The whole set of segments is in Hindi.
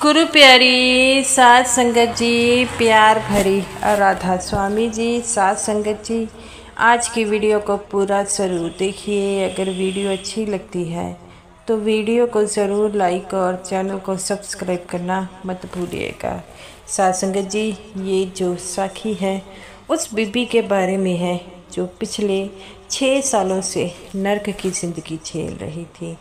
गुरु प्यारी साध संगत जी, प्यार भरी राधा स्वामी जी, साध संगत जी, आज की वीडियो को पूरा ज़रूर देखिए। अगर वीडियो अच्छी लगती है तो वीडियो को ज़रूर लाइक और चैनल को सब्सक्राइब करना मत भूलिएगा। साध संगत जी, ये जो साखी है उस बीबी के बारे में है जो पिछले 6 सालों से नर्क की ज़िंदगी झेल रही थी।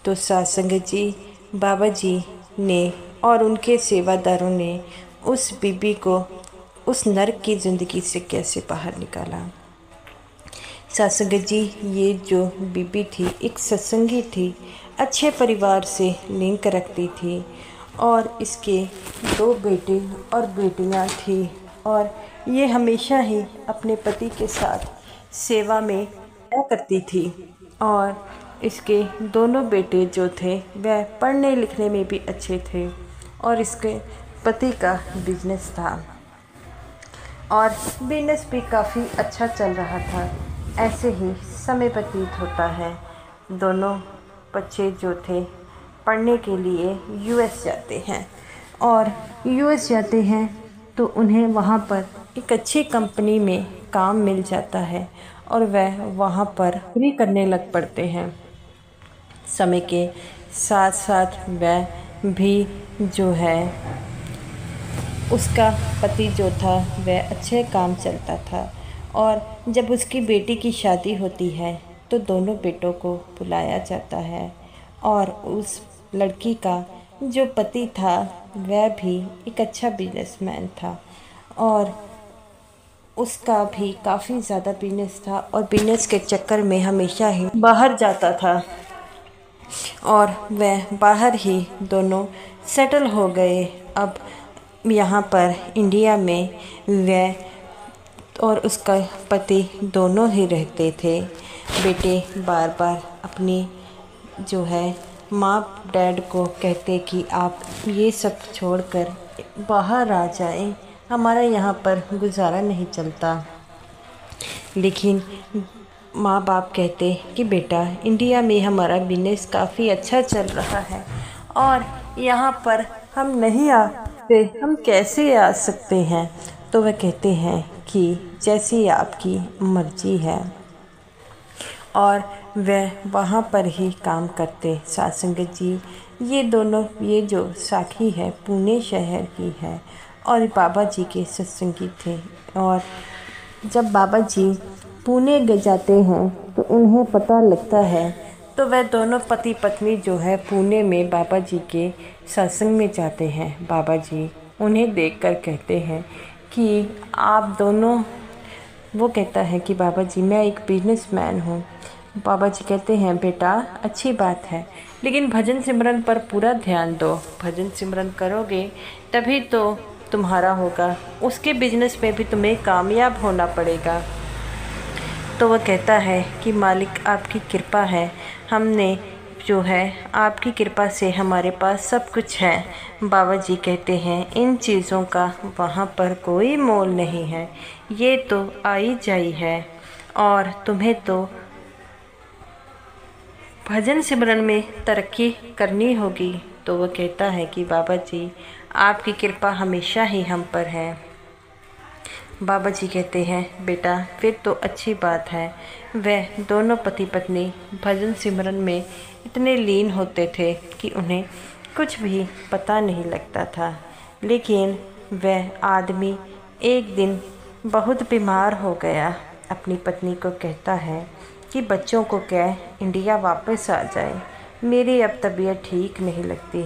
तो साध संगत जी, बाबा जी ने और उनके सेवादारों ने उस बीबी को उस नर्क की ज़िंदगी से कैसे बाहर निकाला। साध संगत जी, ये जो बीबी थी एक सत्संगी थी, अच्छे परिवार से लिंक रखती थी और इसके 2 बेटे और बेटियां थी और ये हमेशा ही अपने पति के साथ सेवा में करती थी। और इसके दोनों बेटे जो थे वह पढ़ने लिखने में भी अच्छे थे और इसके पति का बिजनेस था और बिजनेस भी काफ़ी अच्छा चल रहा था। ऐसे ही समय व्यतीत होता है। दोनों बच्चे जो थे पढ़ने के लिए यूएस जाते हैं और यूएस जाते हैं तो उन्हें वहाँ पर एक अच्छी कंपनी में काम मिल जाता है और वह वहाँ पर नौकरी करने लग पड़ते हैं। समय के साथ साथ वह भी जो है उसका पति जो था वह अच्छे काम चलता था और जब उसकी बेटी की शादी होती है तो दोनों बेटों को बुलाया जाता है और उस लड़की का जो पति था वह भी एक अच्छा बिजनेसमैन था और उसका भी काफ़ी ज़्यादा बिजनेस था और बिजनेस के चक्कर में हमेशा ही बाहर जाता था और वह बाहर ही दोनों सेटल हो गए। अब यहाँ पर इंडिया में वह और उसका पति दोनों ही रहते थे। बेटे बार बार अपनी जो है माँ डैड को कहते कि आप ये सब छोड़कर बाहर आ जाएं, हमारा यहाँ पर गुजारा नहीं चलता। लेकिन माँ बाप कहते कि बेटा, इंडिया में हमारा बिजनेस काफ़ी अच्छा चल रहा है और यहाँ पर हम नहीं आते, हम कैसे आ सकते हैं। तो वह कहते हैं कि जैसी आपकी मर्जी है और वह वहाँ पर ही काम करते। साध संगत जी, ये दोनों, ये जो साखी है पुणे शहर की है और बाबा जी के सत्संगी थे। और जब बाबा जी पुणे जाते हैं तो उन्हें पता लगता है तो वह दोनों पति पत्नी जो है पुणे में बाबा जी के सत्संग में जाते हैं। बाबा जी उन्हें देखकर कहते हैं कि आप दोनों, वो कहता है कि बाबा जी मैं एक बिजनेसमैन हूँ। बाबा जी कहते हैं बेटा, अच्छी बात है, लेकिन भजन सिमरन पर पूरा ध्यान दो। भजन सिमरन करोगे तभी तो तुम्हारा होगा, उसके बिजनेस में भी तुम्हें कामयाब होना पड़ेगा। तो वह कहता है कि मालिक आपकी कृपा है, हमने जो है आपकी कृपा से हमारे पास सब कुछ है। बाबा जी कहते हैं इन चीज़ों का वहाँ पर कोई मोल नहीं है, ये तो आई जाई है और तुम्हें तो भजन सिमरन में तरक्की करनी होगी। तो वह कहता है कि बाबा जी आपकी कृपा हमेशा ही हम पर है। बाबा जी कहते हैं बेटा, फिर तो अच्छी बात है। वह दोनों पति पत्नी भजन सिमरन में इतने लीन होते थे कि उन्हें कुछ भी पता नहीं लगता था। लेकिन वह आदमी एक दिन बहुत बीमार हो गया। अपनी पत्नी को कहता है कि बच्चों को कह इंडिया वापस आ जाए, मेरी अब तबीयत ठीक नहीं लगती।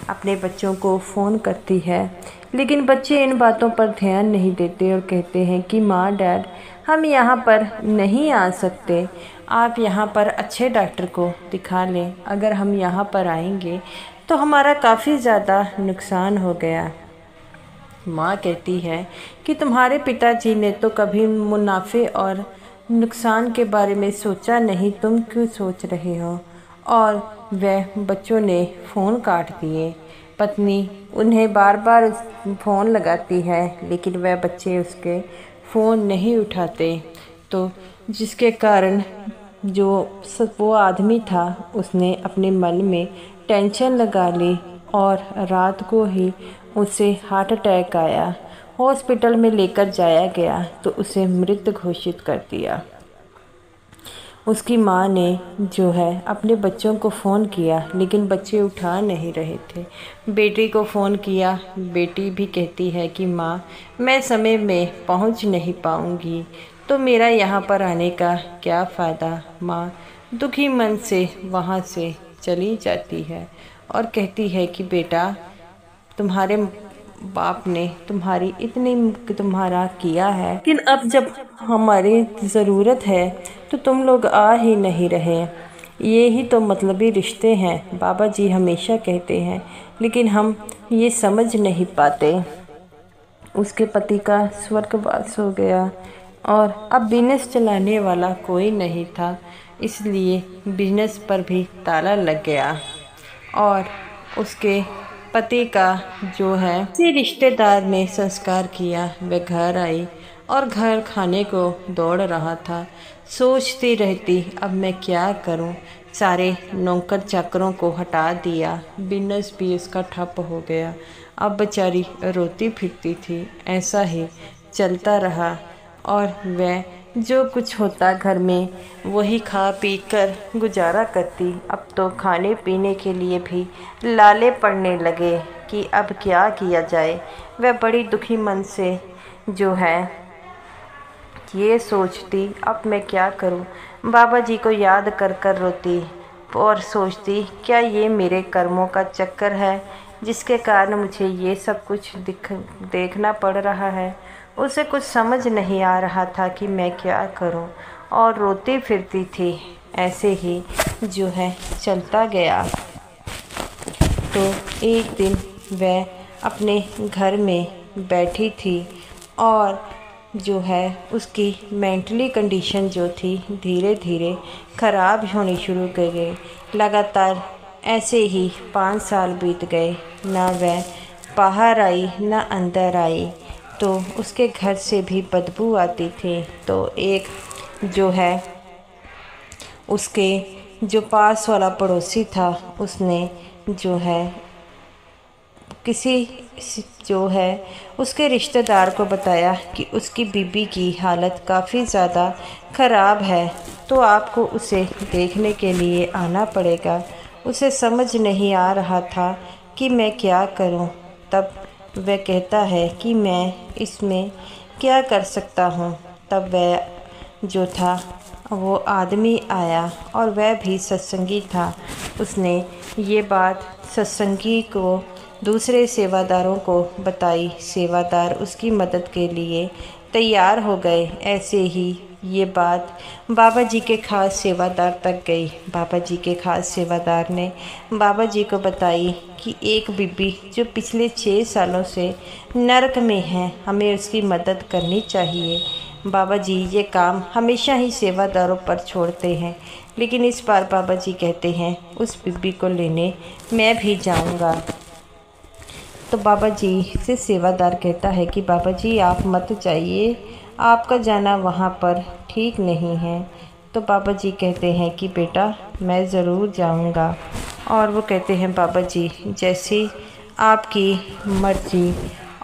अपने बच्चों को फ़ोन करती है लेकिन बच्चे इन बातों पर ध्यान नहीं देते और कहते हैं कि माँ डैड, हम यहाँ पर नहीं आ सकते, आप यहाँ पर अच्छे डॉक्टर को दिखा लें। अगर हम यहाँ पर आएंगे तो हमारा काफ़ी ज़्यादा नुकसान हो गया। माँ कहती है कि तुम्हारे पिताजी ने तो कभी मुनाफे और नुकसान के बारे में सोचा नहीं, तुम क्यों सोच रहे हो। और वह बच्चों ने फ़ोन काट दिए। पत्नी उन्हें बार बार फ़ोन लगाती है लेकिन वह बच्चे उसके फ़ोन नहीं उठाते। तो जिसके कारण जो वो आदमी था उसने अपने मन में टेंशन लगा ली और रात को ही उसे हार्ट अटैक आया। हॉस्पिटल में लेकर जाया गया तो उसे मृत घोषित कर दिया। उसकी माँ ने जो है अपने बच्चों को फ़ोन किया, लेकिन बच्चे उठा नहीं रहे थे। बेटी को फ़ोन किया, बेटी भी कहती है कि माँ, मैं समय में पहुँच नहीं पाऊँगी, तो मेरा यहाँ पर आने का क्या फ़ायदा। माँ दुखी मन से वहाँ से चली जाती है और कहती है कि बेटा, तुम्हारे बाप ने तुम्हारा किया है, लेकिन अब जब हमारी ज़रूरत है तो तुम लोग आ ही नहीं रहे। ये ही तो मतलबी रिश्ते हैं, बाबा जी हमेशा कहते हैं, लेकिन हम ये समझ नहीं पाते। उसके पति का स्वर्गवास हो गया और अब बिजनेस चलाने वाला कोई नहीं था, इसलिए बिजनेस पर भी ताला लग गया। और उसके पति का जो है किसी रिश्तेदार ने संस्कार किया। वह घर आई और घर खाने को दौड़ रहा था। सोचती रहती, अब मैं क्या करूं। सारे नौकर चाकरों को हटा दिया, बिजनेस भी उसका ठप हो गया। अब बेचारी रोती फिरती थी। ऐसा ही चलता रहा और वह जो कुछ होता घर में वही खा पी कर गुजारा करती। अब तो खाने पीने के लिए भी लाले पड़ने लगे कि अब क्या किया जाए। वह बड़ी दुखी मन से जो है ये सोचती, अब मैं क्या करूं। बाबा जी को याद कर कर रोती और सोचती, क्या ये मेरे कर्मों का चक्कर है जिसके कारण मुझे ये सब कुछ देखना पड़ रहा है। उसे कुछ समझ नहीं आ रहा था कि मैं क्या करूं और रोती फिरती थी। ऐसे ही जो है चलता गया। तो एक दिन वह अपने घर में बैठी थी और जो है उसकी मेंटली कंडीशन जो थी धीरे धीरे ख़राब होनी शुरू कर गई। लगातार ऐसे ही 5 साल बीत गए, ना वह बाहर आई ना अंदर आई। तो उसके घर से भी बदबू आती थी। तो एक जो है उसके जो पास वाला पड़ोसी था, उसने जो है किसी जो है उसके रिश्तेदार को बताया कि उसकी बीबी की हालत काफ़ी ज़्यादा ख़राब है, तो आपको उसे देखने के लिए आना पड़ेगा। उसे समझ नहीं आ रहा था कि मैं क्या करूं। तब वह कहता है कि मैं इसमें क्या कर सकता हूं। तब वह जो था वो आदमी आया और वह भी सत्संगी था। उसने ये बात सत्संगी को दूसरे सेवादारों को बताई। सेवादार उसकी मदद के लिए तैयार हो गए। ऐसे ही ये बात बाबा जी के खास सेवादार तक गई। बाबा जी के खास सेवादार ने बाबा जी को बताई कि एक बीबी जो पिछले 6 सालों से नरक में है, हमें उसकी मदद करनी चाहिए। बाबा जी ये काम हमेशा ही सेवादारों पर छोड़ते हैं, लेकिन इस बार बाबा जी कहते हैं उस बीबी को लेने मैं भी जाऊंगा। तो बाबा जी से सेवादार कहता है कि बाबा जी आप मत जाइए, आपका जाना वहाँ पर ठीक नहीं है। तो बाबा जी कहते हैं कि बेटा मैं ज़रूर जाऊँगा। और वो कहते हैं बाबा जी जैसी आपकी मर्ज़ी।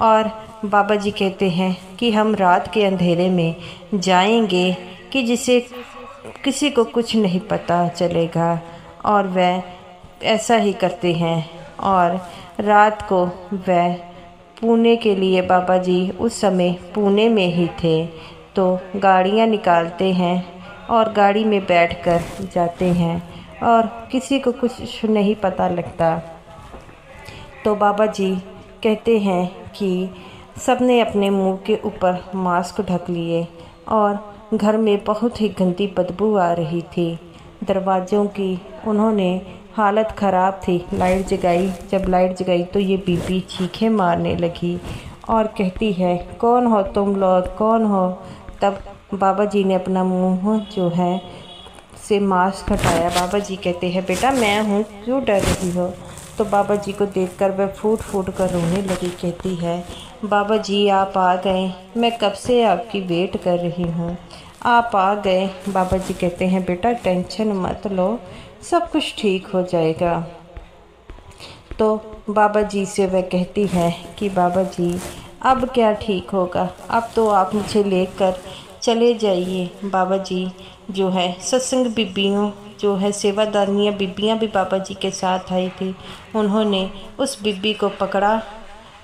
और बाबा जी कहते हैं कि हम रात के अंधेरे में जाएंगे कि जिसे किसी को कुछ नहीं पता चलेगा। और वह ऐसा ही करते हैं। और रात को वह पुणे के लिए, बाबा जी उस समय पुणे में ही थे, तो गाड़ियाँ निकालते हैं और गाड़ी में बैठकर जाते हैं और किसी को कुछ नहीं पता लगता। तो बाबा जी कहते हैं कि सबने अपने मुंह के ऊपर मास्क ढक लिए और घर में बहुत ही गंदी बदबू आ रही थी। दरवाज़ों की उन्होंने हालत ख़राब थी। लाइट जगाई, जब लाइट जगाई तो ये बीबी चीखें मारने लगी और कहती है कौन हो तुम लोग, कौन हो। तब बाबा जी ने अपना मुंह जो है से मास्क हटाया। बाबा जी कहते हैं बेटा मैं हूँ, क्यों डर रही हो। तो बाबा जी को देखकर वह फूट फूट कर रोने लगी। कहती है बाबा जी आप आ गए, मैं कब से आपकी वेट कर रही हूँ, आप आ गए। बाबा जी कहते हैं बेटा टेंशन मत लो, सब कुछ ठीक हो जाएगा। तो बाबा जी से वह कहती है कि बाबा जी अब क्या ठीक होगा, अब तो आप मुझे लेकर चले जाइए। बाबा जी जो है सत्संग बीबियों जो है सेवादारनियाँ बीबियाँ भी बाबा जी के साथ आई थी। उन्होंने उस बीबी को पकड़ा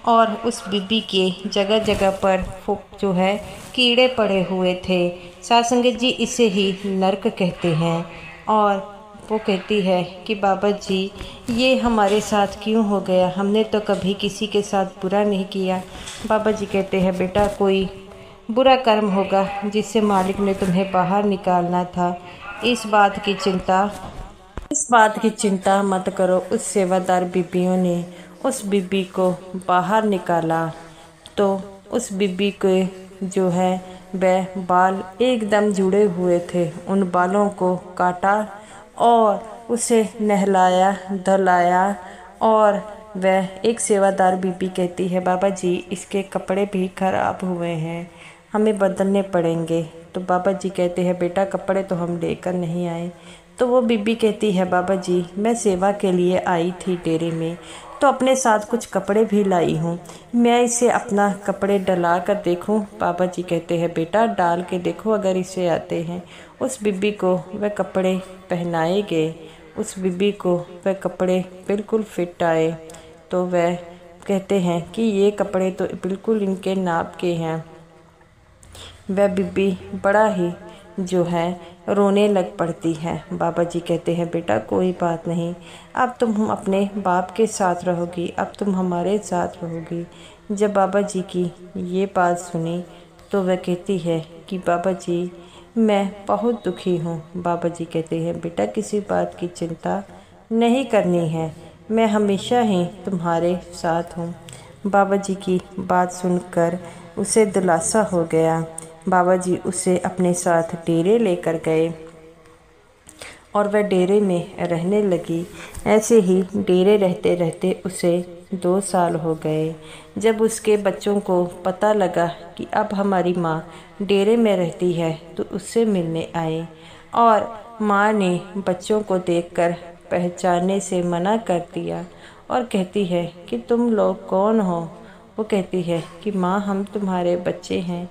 और उस बीबी के जगह जगह पर जो है कीड़े पड़े हुए थे। साध संगत जी इसे ही नरक कहते हैं। और वो कहती है कि बाबा जी ये हमारे साथ क्यों हो गया, हमने तो कभी किसी के साथ बुरा नहीं किया। बाबा जी कहते हैं बेटा कोई बुरा कर्म होगा जिससे मालिक ने तुम्हें बाहर निकालना था। इस बात की चिंता मत करो। उस सेवादार बीबियों ने उस बीबी को बाहर निकाला तो उस बीबी के जो है वह बाल एकदम जुड़े हुए थे। उन बालों को काटा और उसे नहलाया धुलाया। और वह एक सेवादार बीबी कहती है बाबा जी इसके कपड़े भी खराब हुए हैं, हमें बदलने पड़ेंगे। तो बाबा जी कहते हैं बेटा कपड़े तो हम लेकर नहीं आए। तो वो बीबी कहती है बाबा जी मैं सेवा के लिए आई थी डेरे में, तो अपने साथ कुछ कपड़े भी लाई हूँ, मैं इसे अपना कपड़े डला कर देखूँ। बाबा जी कहते हैं बेटा डाल के देखो अगर इसे आते हैं। उस बीबी को वह कपड़े पहनाए गए। उस बीबी को वह कपड़े बिल्कुल फिट आए। तो वह कहते हैं कि ये कपड़े तो बिल्कुल इनके नाप के हैं। वह बीबी बड़ा ही जो है रोने लग पड़ती है। बाबा जी कहते हैं बेटा कोई बात नहीं, अब तुम अपने बाप के साथ रहोगी, अब तुम हमारे साथ रहोगी। जब बाबा जी की ये बात सुनी तो वह कहती है कि बाबा जी मैं बहुत दुखी हूँ। बाबा जी कहते हैं बेटा किसी बात की चिंता नहीं करनी है, मैं हमेशा ही तुम्हारे साथ हूँ। बाबा जी की बात सुनकर उसे दिलासा हो गया। बाबा जी उसे अपने साथ डेरे लेकर गए और वह डेरे में रहने लगी। ऐसे ही डेरे रहते रहते उसे 2 साल हो गए। जब उसके बच्चों को पता लगा कि अब हमारी माँ डेरे में रहती है तो उससे मिलने आए और माँ ने बच्चों को देखकर पहचानने से मना कर दिया और कहती है कि तुम लोग कौन हो। वो कहती है कि माँ हम तुम्हारे बच्चे हैं।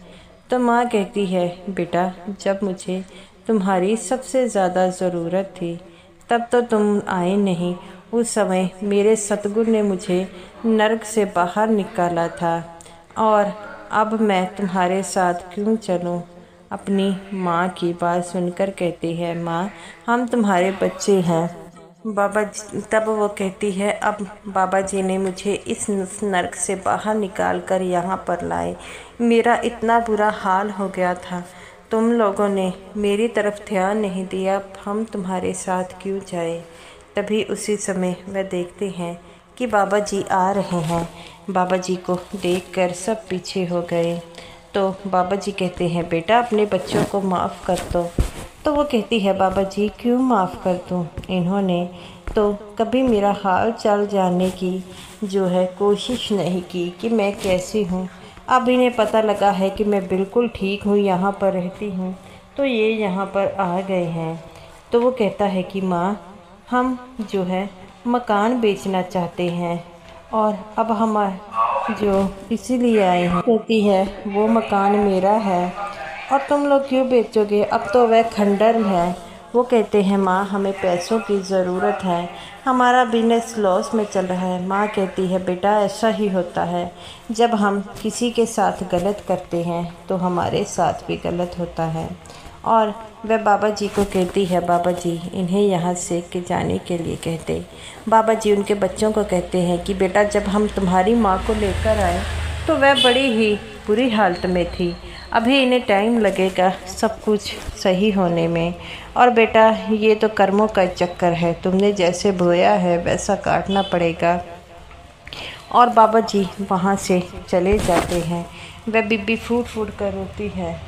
तो माँ कहती है बेटा जब मुझे तुम्हारी सबसे ज़्यादा ज़रूरत थी तब तो तुम आए नहीं, उस समय मेरे सतगुरु ने मुझे नरक से बाहर निकाला था और अब मैं तुम्हारे साथ क्यों चलूं। अपनी माँ की बात सुनकर कहती है माँ हम तुम्हारे बच्चे हैं। तब वो कहती है अब बाबा जी ने मुझे इस नरक से बाहर निकाल कर यहाँ पर लाए, मेरा इतना बुरा हाल हो गया था, तुम लोगों ने मेरी तरफ ध्यान नहीं दिया, हम तुम्हारे साथ क्यों जाए। तभी उसी समय वह देखते हैं कि बाबा जी आ रहे हैं। बाबा जी को देखकर सब पीछे हो गए। तो बाबा जी कहते हैं बेटा अपने बच्चों को माफ़ कर दो। तो वो कहती है बाबा जी क्यों माफ़ कर दूँ, इन्होंने तो कभी मेरा हाल चाल जानने की जो है कोशिश नहीं की कि मैं कैसी हूँ। अब इन्हें पता लगा है कि मैं बिल्कुल ठीक हूँ, यहाँ पर रहती हूँ, तो ये यहाँ पर आ गए हैं। तो वो कहता है कि माँ हम जो है मकान बेचना चाहते हैं और अब हम जो इसीलिए आए हैं। कहती है वो मकान मेरा है और तुम लोग क्यों बेचोगे, अब तो वह खंडर है। वो कहते हैं माँ हमें पैसों की ज़रूरत है, हमारा बिजनेस लॉस में चल रहा है। माँ कहती है बेटा ऐसा ही होता है, जब हम किसी के साथ गलत करते हैं तो हमारे साथ भी गलत होता है। और वह बाबा जी को कहती है बाबा जी इन्हें यहाँ से के जाने के लिए कहते। बाबा जी उनके बच्चों को कहते हैं कि बेटा जब हम तुम्हारी माँ को लेकर आए तो वह बड़ी ही बुरी हालत में थी, अभी इन्हें टाइम लगेगा सब कुछ सही होने में। और बेटा ये तो कर्मों का चक्कर है, तुमने जैसे बोया है वैसा काटना पड़ेगा। और बाबा जी वहाँ से चले जाते हैं। वह बीबी फूट फूट कर रोती है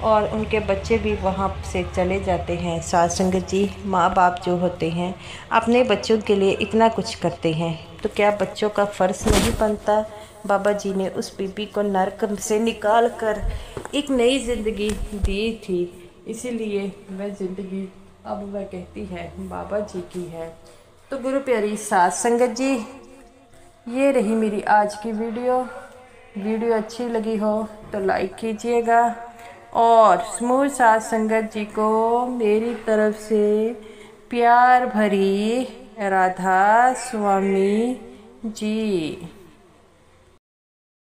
और उनके बच्चे भी वहाँ से चले जाते हैं। साध संगत जी माँ बाप जो होते हैं अपने बच्चों के लिए इतना कुछ करते हैं तो क्या बच्चों का फ़र्ज़ नहीं बनता। बाबा जी ने उस बीबी को नरक से निकाल कर एक नई ज़िंदगी दी थी, इसीलिए वह ज़िंदगी अब वह कहती है बाबा जी की है। तो गुरु प्यारी साध संगत जी ये रही मेरी आज की वीडियो अच्छी लगी हो तो लाइक कीजिएगा और समूह साथ संगत जी को मेरी तरफ से प्यार भरी राधा स्वामी जी।